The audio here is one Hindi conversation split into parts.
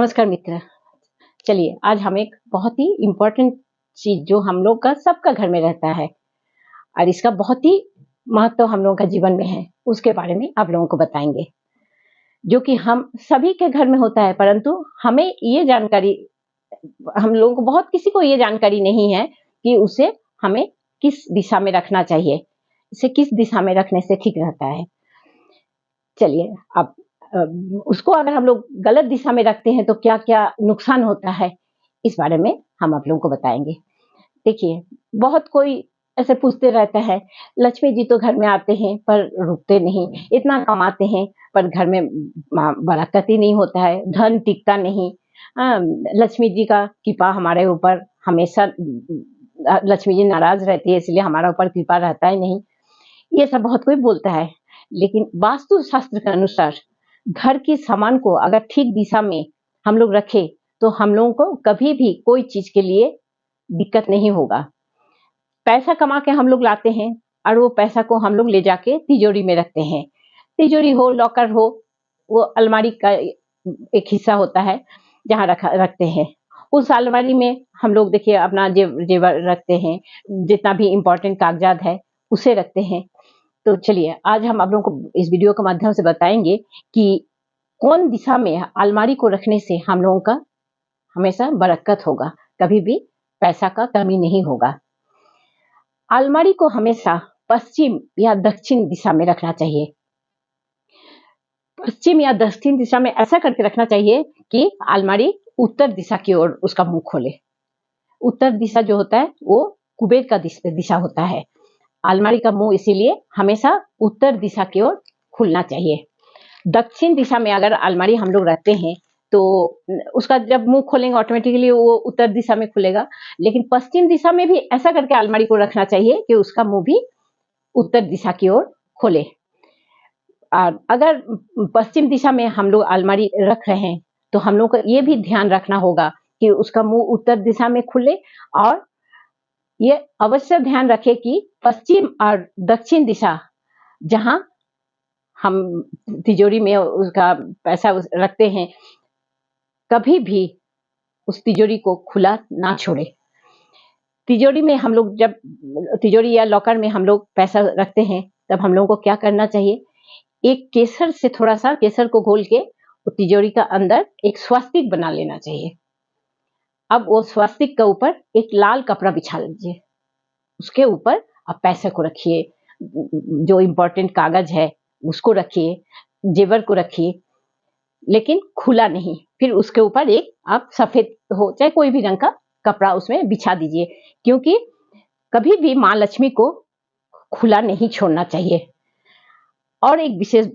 नमस्कार मित्र। चलिए आज हम एक बहुत ही इम्पोर्टेंट चीज जो हम लोग का सबका घर में रहता है और इसका बहुत ही महत्व हम लोगों का जीवन में है, उसके बारे में आप लोगों को बताएंगे, जो कि हम सभी के घर में होता है। परंतु हमें ये जानकारी, हम लोगों को बहुत किसी को ये जानकारी नहीं है कि उसे हमें किस दिशा में रखना चाहिए, इसे किस दिशा में रखने से ठीक रहता है। चलिए अब उसको अगर हम लोग गलत दिशा में रखते हैं तो क्या क्या नुकसान होता है, इस बारे में हम आप लोगों को बताएंगे। देखिए, बहुत कोई ऐसे पूछते रहता है, लक्ष्मी जी तो घर में आते हैं पर रुकते नहीं, इतना कमाते हैं पर घर में बरकत ही नहीं होता है, धन टिकता नहीं। लक्ष्मी जी का कृपा हमारे ऊपर हमेशा, लक्ष्मी जी नाराज रहती है इसलिए हमारा ऊपर कृपा रहता ही नहीं। ये सब बहुत कोई बोलता है, लेकिन वास्तु शास्त्र के अनुसार घर के सामान को अगर ठीक दिशा में हम लोग रखें तो हम लोगों को कभी भी कोई चीज के लिए दिक्कत नहीं होगा। पैसा कमा के हम लोग लाते हैं और वो पैसा को हम लोग ले जाके तिजोरी में रखते हैं। तिजोरी हो, लॉकर हो, वो अलमारी का एक हिस्सा होता है जहाँ रखते हैं। उस अलमारी में हम लोग देखिए अपना जेवर रखते हैं, जितना भी इम्पोर्टेंट कागजात है उसे रखते हैं। तो चलिए आज हम आप लोगों को इस वीडियो के माध्यम से बताएंगे कि कौन दिशा में अलमारी को रखने से हम लोगों का हमेशा बरकत होगा, कभी भी पैसा का कमी नहीं होगा। अलमारी को हमेशा पश्चिम या दक्षिण दिशा में रखना चाहिए। पश्चिम या दक्षिण दिशा में ऐसा करके रखना चाहिए कि अलमारी उत्तर दिशा की ओर उसका मुंह खोले। उत्तर दिशा जो होता है वो कुबेर का दिशा होता है। अलमारी का मुंह इसीलिए हमेशा उत्तर दिशा की ओर खुलना चाहिए। दक्षिण दिशा में अगर अलमारी हम लोग रखते हैं तो उसका जब मुंह खोलेंगे ऑटोमेटिकली वो उत्तर दिशा में खुलेगा, लेकिन पश्चिम दिशा में भी ऐसा करके अलमारी को रखना चाहिए कि उसका मुंह भी उत्तर दिशा की ओर खोले। और अगर पश्चिम दिशा में हम लोग अलमारी रख रहे हैं तो हम लोग को ये भी ध्यान रखना होगा कि उसका मुंह उत्तर दिशा में खुले, और ये अवश्य ध्यान रखें कि पश्चिम और दक्षिण दिशा जहां हम तिजोरी में उसका पैसा रखते हैं, कभी भी उस तिजोरी को खुला ना छोड़े। तिजोरी में हम लोग जब तिजोरी या लॉकर में हम लोग पैसा रखते हैं तब हम लोगों को क्या करना चाहिए, एक केसर से थोड़ा सा केसर को घोल के तिजोरी का अंदर एक स्वास्तिक बना लेना चाहिए। अब वो स्वास्तिक के ऊपर एक लाल कपड़ा बिछा लीजिए, उसके ऊपर आप पैसे को रखिए, जो इम्पोर्टेंट कागज है उसको रखिए, जेवर को रखिए, लेकिन खुला नहीं। फिर उसके ऊपर एक आप सफेद हो चाहे कोई भी रंग का कपड़ा उसमें बिछा दीजिए, क्योंकि कभी भी माँ लक्ष्मी को खुला नहीं छोड़ना चाहिए। और एक विशेष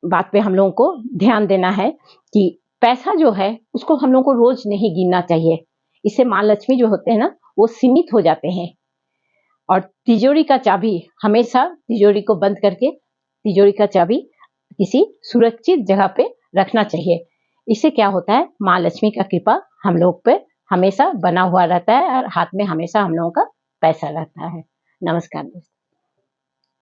बात पे हम लोगों को ध्यान देना है कि पैसा जो है उसको हम लोगों को रोज नहीं गिनना चाहिए। इससे माँ लक्ष्मी जो होते हैं ना वो सीमित हो जाते हैं। और तिजोरी का चाबी हमेशा तिजोरी को बंद करके तिजोरी का चाबी किसी सुरक्षित जगह पे रखना चाहिए। इससे क्या होता है, माँ लक्ष्मी का कृपा हम लोग पे हमेशा बना हुआ रहता है और हाथ में हमेशा हम लोगों का पैसा रहता है। नमस्कार दोस्तों।